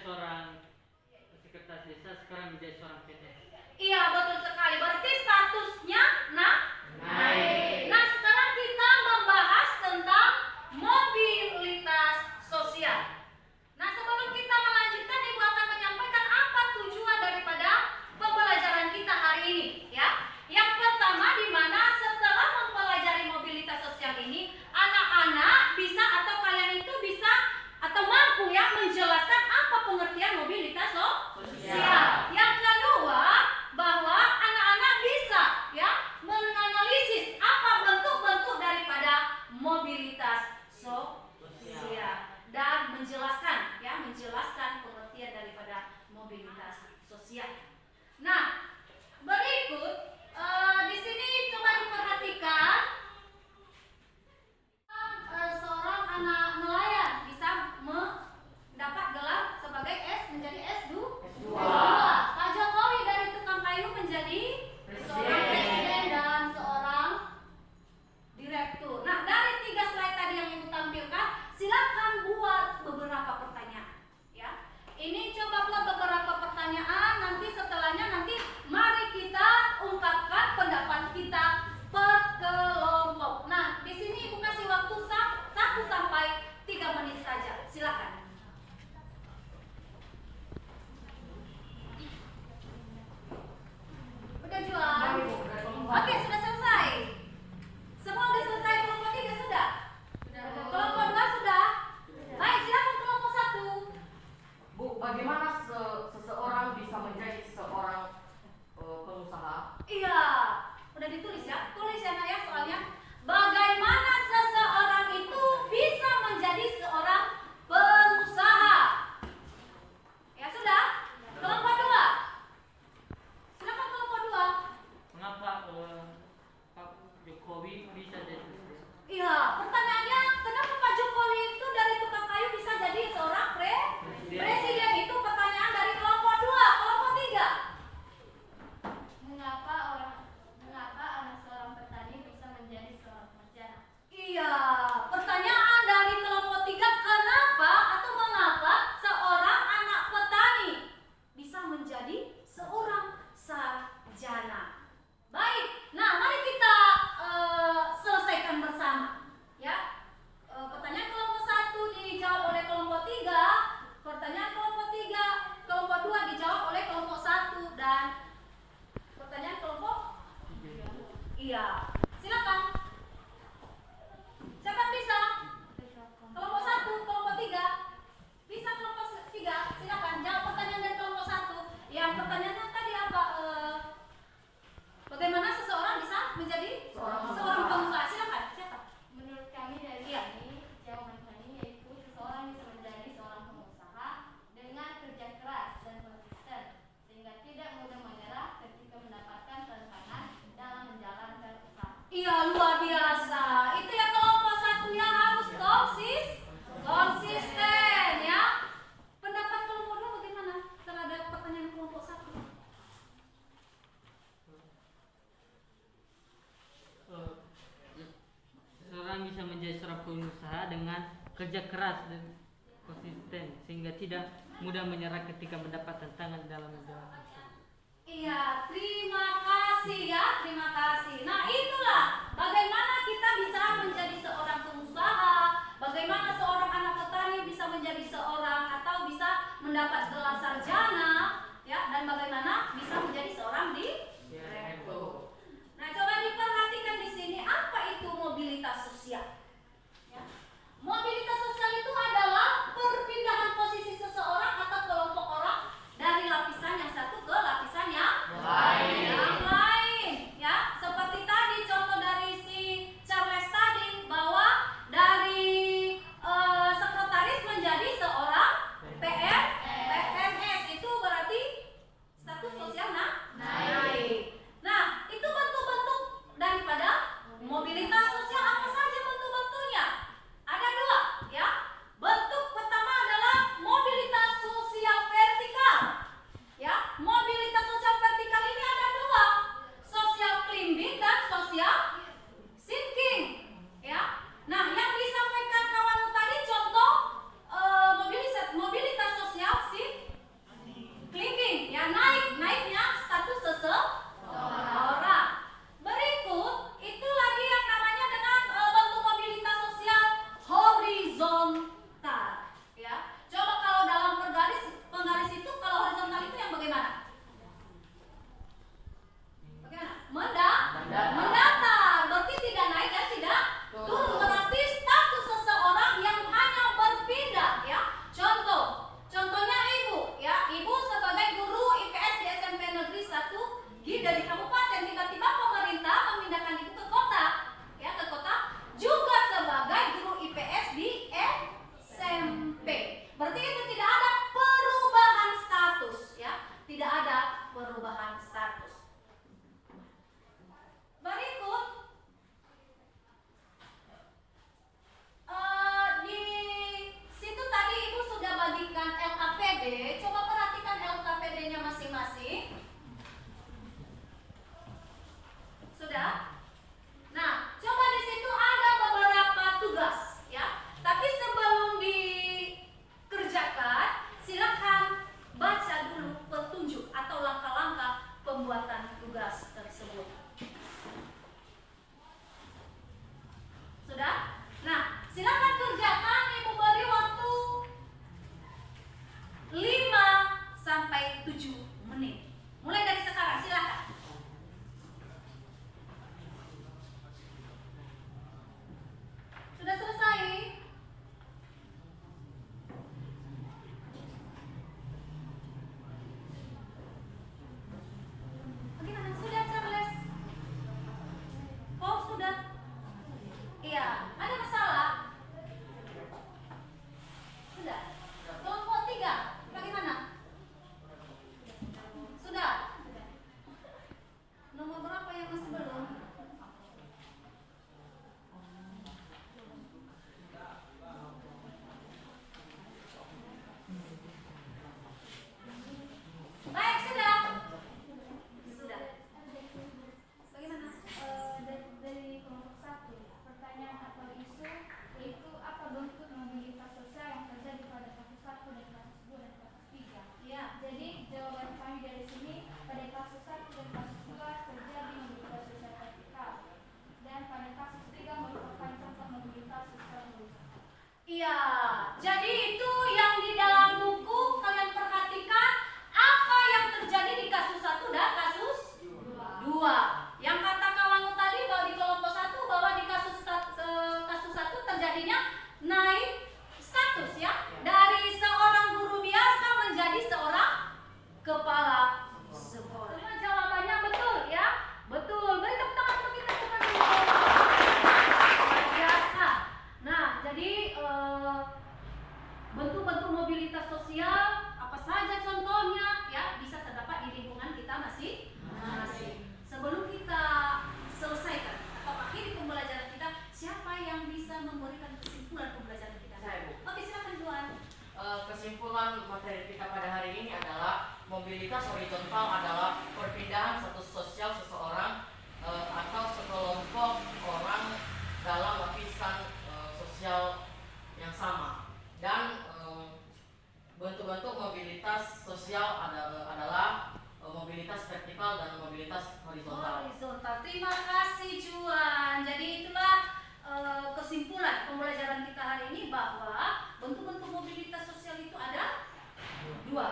seorang sekretaris desa, sekarang menjadi seorang PNS. Iya, betul sekali. Berarti statusnya naik. Nah, sekarang kita membahas tentang mobilitas sosial. Nah, sebelum kita melanjutkan, Ibu akan menyampaikan apa tujuan daripada pembelajaran kita hari ini, ya. Yang pertama, di mana setelah mempelajari mobilitas sosial ini, anak-anak bisa atau kalian itu bisa atau mampu ya menjelaskan apa pengertian mobilitas sosial. Yang kedua, bahwa anak-anak bisa ya menganalisis apa bentuk-bentuk daripada mobilitas sosial dan menjelaskan pengertian daripada mobilitas sosial. Nah, berikut di sini coba diperhatikan seorang anak nelayan bisa mendapat gelar sebagai menjadi S2. Pak Jokowi dari tukang kayu menjadi seorang presiden dan seorang direktur. Nah, dari 3 slide tadi yang Ibu tampilkan, silakan buat beberapa pertanyaan. Ya, ini coba buat beberapa pertanyaan. Nanti setelahnya mari kita ungkapkan pendapat kita per kelompok. Nah, di sini Ibu kasih waktu 1 sampai 3 menit saja. Silakan. Udah jual? Oke, sudah selesai. Semua sudah selesai. Kelompok 3 sudah? Kelompok 2 sudah? Baik, silakan kelompok 1. Bu, bagaimana seseorang bisa menjadi seorang pengusaha? Iya, udah ditulis ya? Tulis ya, Nak ya, soalnya. Bagaimana seseorang itu bisa menjadi seorang pengusaha? Ya sudah? Kelompok 2. Silakan kelompok 2. Mengapa Pak Jokowi bisa jadi presiden? Iya, pertanyaannya kenapa Pak Jokowi itu dari tukang kayu bisa jadi seorang presiden? Itu pertanyaan dari kelompok 2. Kelompok 3. Mengapa anak seorang petani bisa menjadi seorang sarjana? Iya, pertanyaan dari kelompok 3, kenapa atau mengapa seorang anak petani bisa menjadi seorang sarjana? Baik, nah mari kita selesaikan bersama. Ya, pertanyaan kelompok 1 dijawab oleh kelompok 3, pertanyaan kelompok 3, kelompok 2 dijawab oleh kelompok 1 dan pertanyaan kelompok iya. Silakan. Siapa bisa? Kelompok 1, kelompok 3. Bisa kelompok 3? Silakan jawab pertanyaan dari kelompok 1. Yang pertanyaannya tadi apa? Bagaimana seseorang bisa menjadi seorang pengusaha? Silakan. Siapa? Menurut kami dari ini, jawaban kami yaitu seseorang bisa menjadi seorang pengusaha dengan kerja keras dan konsisten sehingga tidak mudah menyerah ketika mendapatkan tantangan dalam menjalankan usaha. Iya, luar biasa. Itu ya kelompok 1 yang harus konsisten ya. Pendapat kelompok 2 bagaimana terhadap pertanyaan kelompok 1? Seseorang bisa menjadi seorang pengusaha dengan kerja keras dan konsisten sehingga tidak mudah menyerah ketika mendapat tantangan dalam menjalankan usaha. Iya, terima kasih ya, terima kasih. Nah, itulah bagaimana kita bisa menjadi seorang pengusaha, bagaimana seorang anak petani bisa menjadi seorang atau bisa mendapat gelar sarjana, ya, dan bagaimana bisa menjadi seorang direktur. Nah, coba diperhatikan di sini apa itu mobilitas sosial. Ya. Mobilitas sosial itu adalah perpindahan posisi seseorang atau kelompok orang dari lapisan yang satu ke lapisan yang lain. Ya, seperti tadi contoh dari si Charles tadi bahwa dari sekretaris menjadi seorang PNS itu berarti status sosial naik. materi kita pada hari ini adalah mobilitas horizontal adalah perpindahan status sosial seseorang atau sekelompok orang dalam lapisan sosial yang sama. Dan bentuk-bentuk mobilitas sosial adalah mobilitas vertikal dan mobilitas horizontal. Horizontal. Terima kasih Juan. Jadi itulah kesimpulan pembelajaran kita hari ini bahwa bentuk-bentuk mobilitas sosial itu ada dua.